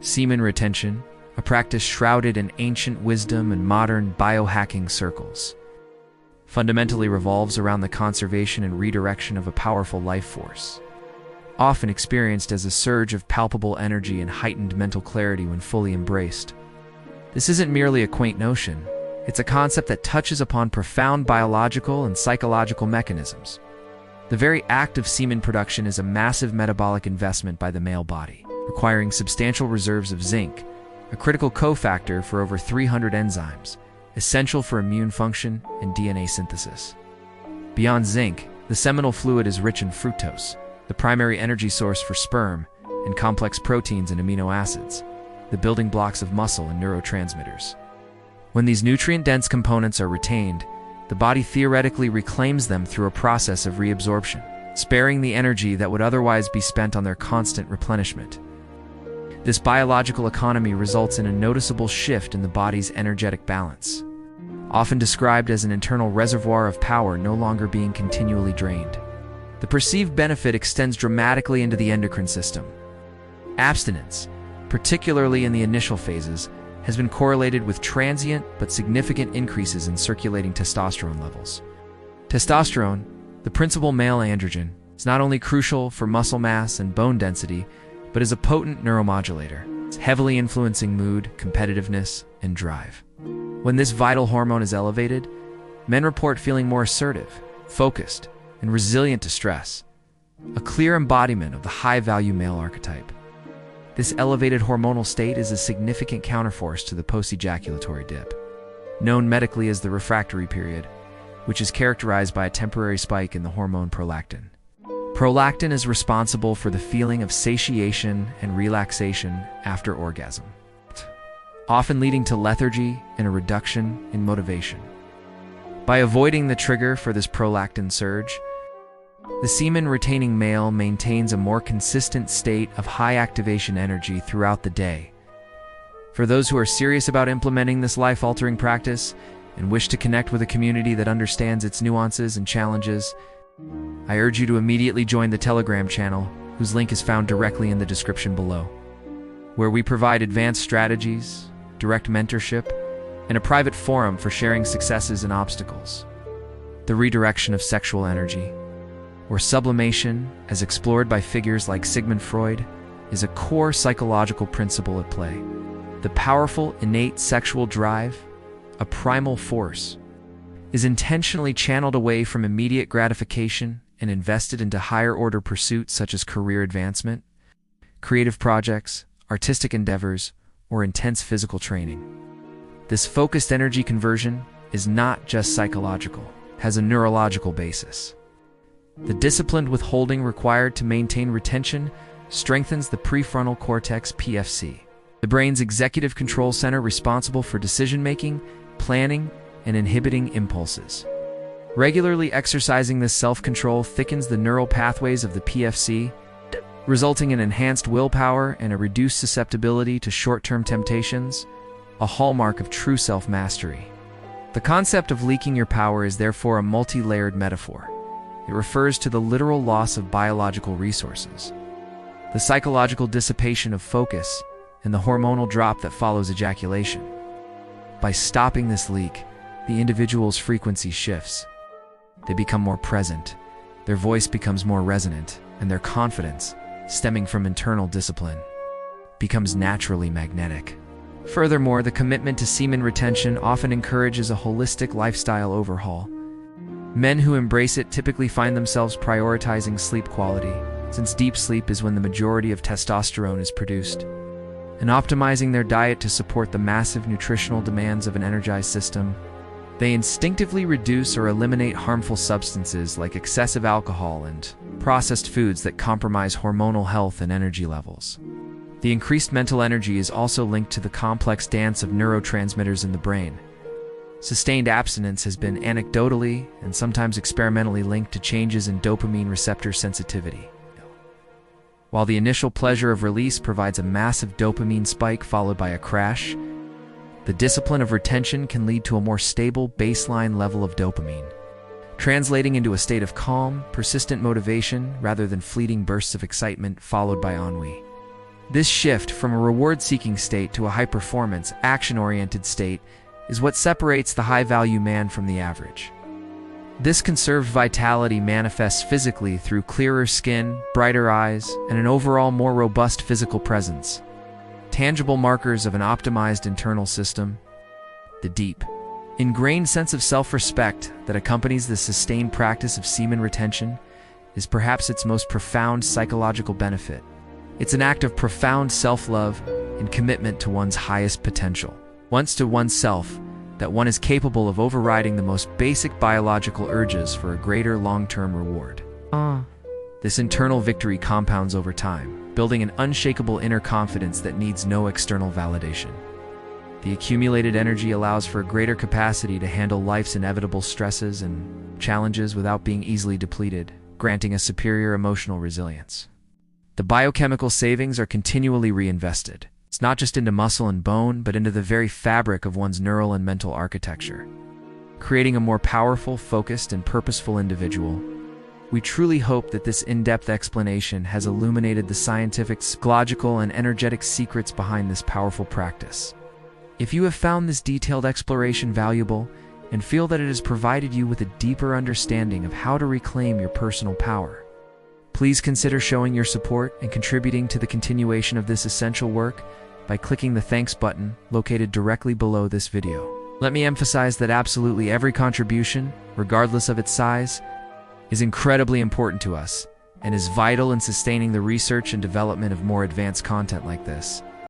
Semen retention, a practice shrouded in ancient wisdom and modern biohacking circles, fundamentally revolves around the conservation and redirection of a powerful life force, often experienced as a surge of palpable energy and heightened mental clarity when fully embraced. This isn't merely a quaint notion, it's a concept that touches upon profound biological and psychological mechanisms. The very act of semen production is a massive metabolic investment by the male body, requiring substantial reserves of zinc, a critical cofactor for over 300 enzymes, essential for immune function and DNA synthesis. Beyond zinc, the seminal fluid is rich in fructose, the primary energy source for sperm, and complex proteins and amino acids, the building blocks of muscle and neurotransmitters. When these nutrient-dense components are retained, the body theoretically reclaims them through a process of reabsorption, sparing the energy that would otherwise be spent on their constant replenishment. This biological economy results in a noticeable shift in the body's energetic balance, often described as an internal reservoir of power no longer being continually drained. The perceived benefit extends dramatically into the endocrine system. Abstinence, particularly in the initial phases, has been correlated with transient but significant increases in circulating testosterone levels. Testosterone, the principal male androgen, is not only crucial for muscle mass and bone density, but is a potent neuromodulator, heavily influencing mood, competitiveness, and drive. When this vital hormone is elevated, men report feeling more assertive, focused, and resilient to stress, a clear embodiment of the high-value male archetype. This elevated hormonal state is a significant counterforce to the post-ejaculatory dip, known medically as the refractory period, which is characterized by a temporary spike in the hormone prolactin. Prolactin is responsible for the feeling of satiation and relaxation after orgasm, often leading to lethargy and a reduction in motivation. By avoiding the trigger for this prolactin surge, the semen-retaining male maintains a more consistent state of high-activation energy throughout the day. For those who are serious about implementing this life-altering practice and wish to connect with a community that understands its nuances and challenges, I urge you to immediately join the Telegram channel, whose link is found directly in the description below, where we provide advanced strategies, direct mentorship, and a private forum for sharing successes and obstacles. The redirection of sexual energy, or sublimation, as explored by figures like Sigmund Freud, is a core psychological principle at play. The powerful, innate sexual drive, a primal force, is intentionally channeled away from immediate gratification and invested into higher-order pursuits such as career advancement, creative projects, artistic endeavors, or intense physical training. This focused energy conversion is not just psychological, it has a neurological basis. The disciplined withholding required to maintain retention strengthens the prefrontal cortex (PFC), the brain's executive control center responsible for decision-making, planning, and inhibiting impulses. Regularly exercising this self-control thickens the neural pathways of the PFC, resulting in enhanced willpower and a reduced susceptibility to short-term temptations, a hallmark of true self-mastery. The concept of leaking your power is therefore a multi-layered metaphor. It refers to the literal loss of biological resources, the psychological dissipation of focus, and the hormonal drop that follows ejaculation. By stopping this leak, the individual's frequency shifts. They become more present, their voice becomes more resonant, and their confidence, stemming from internal discipline, becomes naturally magnetic. Furthermore, the commitment to semen retention often encourages a holistic lifestyle overhaul. Men who embrace it typically find themselves prioritizing sleep quality, since deep sleep is when the majority of testosterone is produced, and optimizing their diet to support the massive nutritional demands of an energized system. They instinctively reduce or eliminate harmful substances like excessive alcohol and processed foods that compromise hormonal health and energy levels. The increased mental energy is also linked to the complex dance of neurotransmitters in the brain. Sustained abstinence has been anecdotally and sometimes experimentally linked to changes in dopamine receptor sensitivity. While the initial pleasure of release provides a massive dopamine spike followed by a crash, the discipline of retention can lead to a more stable baseline level of dopamine, translating into a state of calm, persistent motivation rather than fleeting bursts of excitement followed by ennui. This shift from a reward-seeking state to a high-performance, action-oriented state is what separates the high-value man from the average. This conserved vitality manifests physically through clearer skin, brighter eyes, and an overall more robust physical presence. Tangible markers of an optimized internal system. The deep, ingrained sense of self-respect that accompanies the sustained practice of semen retention is perhaps its most profound psychological benefit. It's an act of profound self-love and commitment to one's highest potential. Once to oneself, that one is capable of overriding the most basic biological urges for a greater long-term reward. This internal victory compounds over time, building an unshakable inner confidence that needs no external validation. The accumulated energy allows for a greater capacity to handle life's inevitable stresses and challenges without being easily depleted, granting a superior emotional resilience. The biochemical savings are continually reinvested. It's not just into muscle and bone, but into the very fabric of one's neural and mental architecture, creating a more powerful, focused, and purposeful individual. We truly hope that this in-depth explanation has illuminated the scientific, psychological, and energetic secrets behind this powerful practice. If you have found this detailed exploration valuable and feel that it has provided you with a deeper understanding of how to reclaim your personal power, please consider showing your support and contributing to the continuation of this essential work by clicking the thanks button located directly below this video. Let me emphasize that absolutely every contribution, regardless of its size, is incredibly important to us and is vital in sustaining the research and development of more advanced content like this.